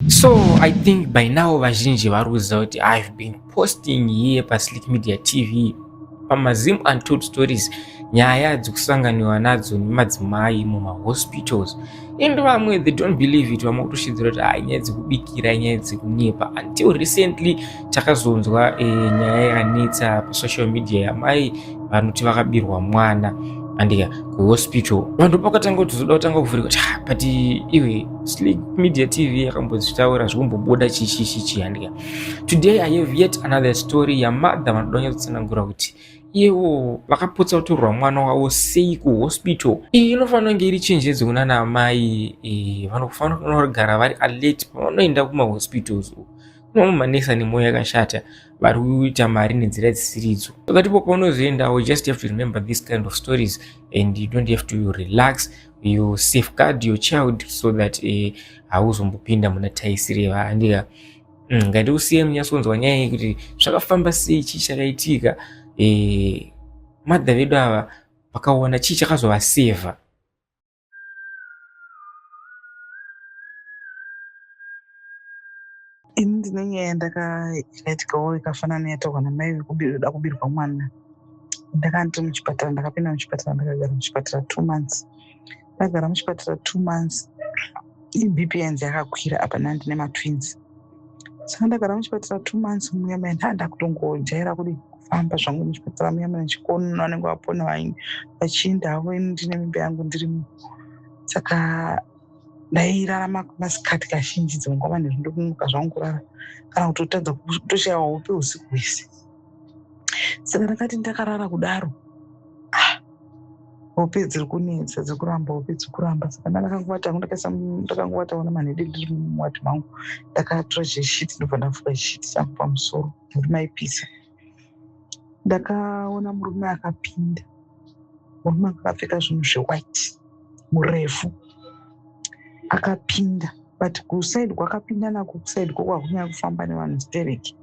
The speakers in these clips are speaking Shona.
So I think by now vazhinji varuziva kuti I've been posting here paSlick Media TV pamaZim Untold Stories nyaya dzekusanganiwa nadzo nemadzimai mumahospitals, and vamwe they don't believe it. Vamwe kutoshidzira kuti nyaya dzekubikira, nyaya dzekunyepa. Until recently takazonzwa nyaya yakanetsa pasocial media yamai vanoti vakabirwa mwana andika kuhospital. Vanhu pakatanga kuzoda kutanga kuvhurika kuti but iwe Slick Media TV yakambozvitaura zvikumbobuda chichichichi andika. Today I have yet another story yamadha vanoda kunyatsanangura kuti iwo vakapotsa kutorwa mwana wavo sei kuhospital. Iyi inofanira kunge iri chenjedzo kunana amai vanofanira kugara vari alert pavanoenda kumahospitals. Kuno manesi ane mwoyo yakashata vari kuita mari nenzira dzisiridzo. Pakati paunozoendawo, just have to remember this kind of stories and you don't have to relax. You safeguard your child so that hauzombopinda muna taisire vandika. Ngati usiye munyasonzwa nyaya yekuti zvakafamba sei, chii chakaitika, madha vedu ava vakaona chii chakazovasevha. Ini ndine nyaya yandakaitikawo ikafanana neyataurwa namai vekuda kubirwa mwana. Ndakandiri muchipatara, ndakapinda muchipatara, ndakagara muchipatara 2 months. Ndagara muchipatara 2 months, BP yangu yakakwira apa ndine matwins. Saka ndagara muchipatara 2 months, munyama ndakutongojaira kuti kufamba zvangu muchipatara munyama nechikona vanenge vapona vachiendawo, ndine mimba yangu ndirimo. Saka ndairarama masikati kazhinji dzengwama nezvindokumuka zvangu kurara kana kutotadza kutoshayiwa upe usiku hwese. Saka ndakati ndakarara kudaro, hope dziri kunetsa, dziri kuramba, hope dziri kuramba. Saka ndakangowatawo namanhede ndiri muwati mangu, ndakatora chishiti ndobva ndafuka chishiti changu pamusoro nekuti maipisa. Ndakaona murume akapinda, murume akapfeka zvinhu zvewhite, murefu akapinda, but kusaidi kwakapinda nako kusaidi kwakunyanya kufamba nevanhu stereki,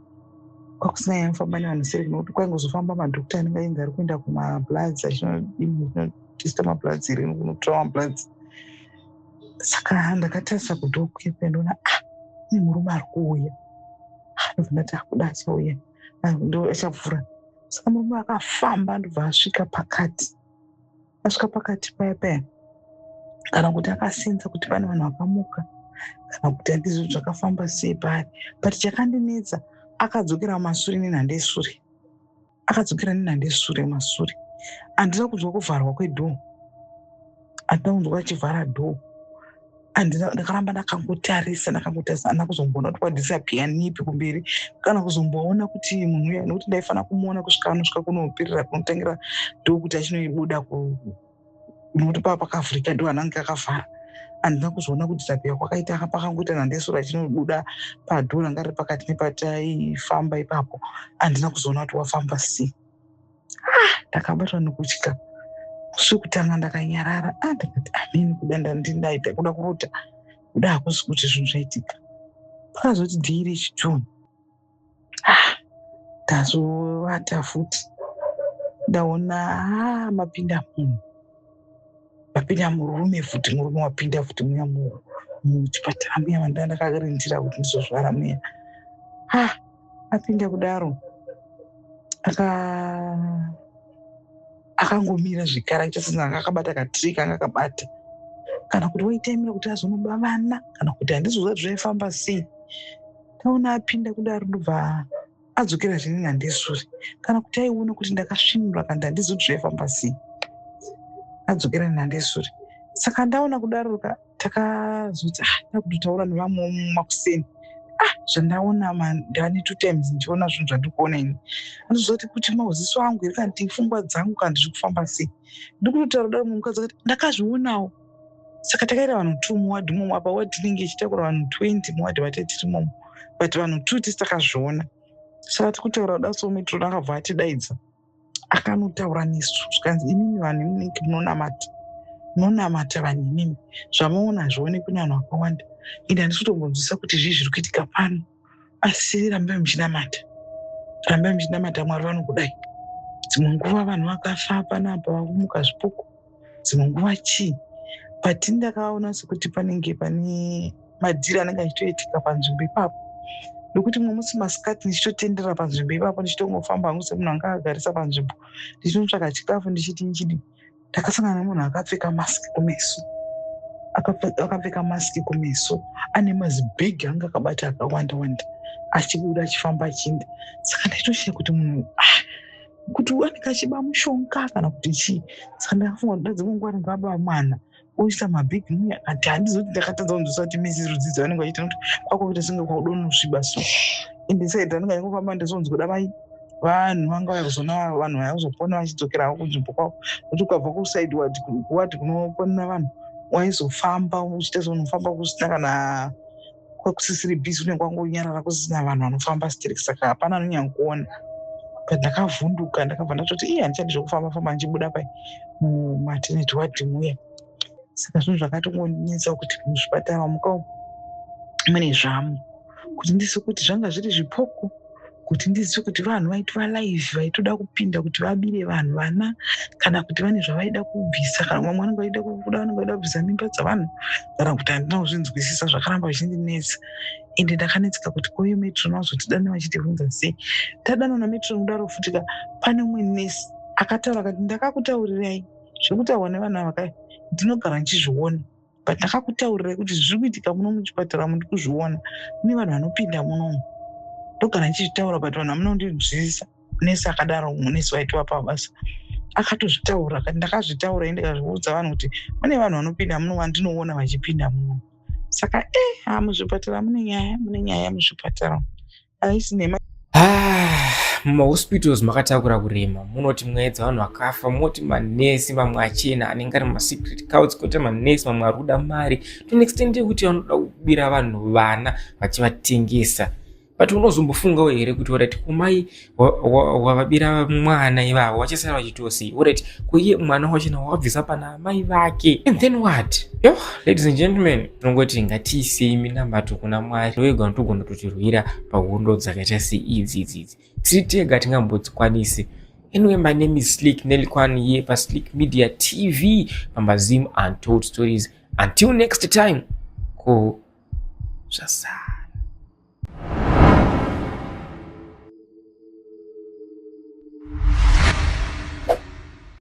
kwakusina kufamba nevanhu stereki nokuti kwaingozofamba madhokota anenge ainzi ari kuenda kumabloods achinotesta mabloods iri kunotora mabloods. Saka ndakatarisa kudhokuyepe ndoona ine murume ari kuuya, ndobva ndati akuda achauya ndo achavhura. Saka murume akafamba ndobva asvika pakati, asvika pakati paya kana kuti akasenza kuti pane vanhu vakamuka kana kuti handizvo zvakafamba sei pari. But chakandinetsa, akadzokera mashure nenhande shure, akadzokera nenhande shure mashure. Handina kunzwa kuvharwa kwedhoo, handina kunzwa achivhara dhoo. Ndakaramba ndakangotarisa, handina kuzomboona kuti kwadhisapiya nipi kumberi kana kuzomboona kuti munhu uya, nokuti ndaifanira kumuona kusvika anosvika kunoperera kunotangira dhoo kuti achinoibuda nokuti pava pakavhurika dhoo anenge akavhara. Handina kuzoona kudhisapiya kwakaita pakangoita nhande shure achinobuda padhoo ranga riri pakati nepataifamba ipapo. Handina kuzoona kuti wafamba sei. Ndakabatwa nekutya. Musi wekutanga ndakanyarara, ndakati amini kuda ndaita kuda kurota, kuda hakusi kuti zvinhu zvaitika. Pakazoti dhiri chijuni, ndazovata futi, ndaona mapinda munhu, mapinda murume futi, murume wapinda futi muya muchipatara muya mandanga ndakarindira kuti ndizozvara muya. Apinda kudaro, akangomira zvikara aita sezanga akabata katiri kanga akabata, kana kuti waitaimira kuti azonoba vana kana kuti handizozva zvaifamba sei. Ndaona apinda kudaro ndobva adzokera zvine nhande shure, kana kuti aiona kuti ndakasvinura kana kuti handizoti zvaifamba sei, adzokera nenhande shure. Saka ndaona kudaro takazoti ndakutotaura nevamwe mumakuseni, zvandaona ndani 2 times ndichiona zvinhu zvandiri kuona ini. Handizoti kuti maziso angu iri kana kuti pfungwa dzangu kana ndiri kufamba sei. Ndiri kutotaura kudaro mumukadzi akati ndakazvionawo. Saka takaita vanhu 2 muwadhi imomo, apa wadhi inenge ichitakura vanhu 20 muwadhi vatete tiri imomo, but vanhu 2 tisi takazviona. Saka tiri kutaura kudaro so metro akabva atidaidza, akanotaura nesu zvikanzi imimi vanhu imunenge munonamata vanhu imimi, zvamaona zvionekwe nevanhu vakawanda. Ende handisi kutombonzwisa kuti zvii zviri kuitika pano, asi rambai muchinamata, rambai muchinamata Mwari vanokudai. Dzimwe nguva vanhu vakafa panapa vakumuka zvipuku, dzimwe nguva chii, but ndakaona sekuti panenge pane madhiri anenge achitoitika panzvimbo ipapo. Nokuti mumwe musi masikati ndichitotendera panzvimbo ipapo ndichitongofamba hangu semunhu anga agarisa panzvimbo ndichinotsvaka chikafu ndichiti nchidi, ndakasangana nemunhu akapfeka masiki kumeso. Akapfeka masiki kumeso, ane mazibhegi anga akabata akawanda wanda, achibuda achifamba achienda. Saka ndaitoshiya kuti munhu kuti anenge achiba mushonga kana kuti chii. Saka ndakafunga kuti dzimwe nguva anenge aba mwana oisa mabhegi muya, ati handizoti ndakatadza kunzwisa kuti Mrs. Rudzidzo vanenge vachiita kuti kwakuita senge kwaudonusviba so. Ende saidi anenge achingofamba ndizonzwa kuda mai vanhu vanga vazona vanhu vaizopona vachidzokera kunzvimbo kwavo. Nokuti ukabva kusaidi wati kunoponera vanhu waizofamba uchiita seunofamba kusina kana kwakusisiri bhizi, unenge wangonyarara kusina vanhu vanofamba sitereki. Saka hapana anonyanya kuona. But ndakavhunduka ndakabva ndatoti handichadi zvekufamba famba ndichibuda pai mumaternity ward muya. Saka zvinhu zvakatongondinetsa kuti muzvipatara muka mune zvamo, kuti ndizive kuti zvanga zviri zvipoko, kuti ndizive kuti vanhu vaitwa live vaitoda kupinda kuti vabire vanhu vana, kana kuti vane zvavaida kubvisa, kana vamwe vanenge vaida kubuda vanenge vaida kubvisa mimba dzavanhu, kana kuti handina kuzvinzwisisa zvakaramba zvichindinetsa. Ende ndakanetseka kuti koyo metroni vazotidana vachitivhunza sei. Tadanwa nametroni kudaro futi pane umwe nesi akataura akati ndakakutaurirai zvekutaurwa nevanhu ava ndinogara ndichizviona, but ndakakutaurirai kuti zviri kuitika muno muchipatara muri kuzviona, mune vanhu vanopinda munomu. Ndogara ndichizvitaura but vanhu hamuna kundinzwisisa. Nesi akadaro munesi waitwa pabasa akatozvitaura, akati ndakazvitaura ndikazviudza vanhu kuti mune vanhu vanopinda muno vandinoona vachipinda muno. Saka muzvipatara mune nyaya muzvipatara haisi nema. Mumahospitals makatakura kurema, munoti mwaedza vanhu vakafa, munoti manesi mamwe achena anenge ari masecret cults, koita manesi mamwe ari kuda mari to an extent yekuti vanoda kubira vanhu vana vachivatengesa. But unozombofungawo here kuti orati kumai wavabira mwana ivavo vachasara vachitosei, orati kuiye mwana wachena wabvisa pana mai vake, and then what? Yo, ladies and gentlemen, tinongoti ngatiisei minamato kuna Mwari wega notogona kutirwira pahondo dzakaita seidzi tega tingambodzikwanisi. Anyway, my name is Slick Nelikwan here pa Slick Media TV, Pambazimu Untold Stories. Until next time, ko sasa.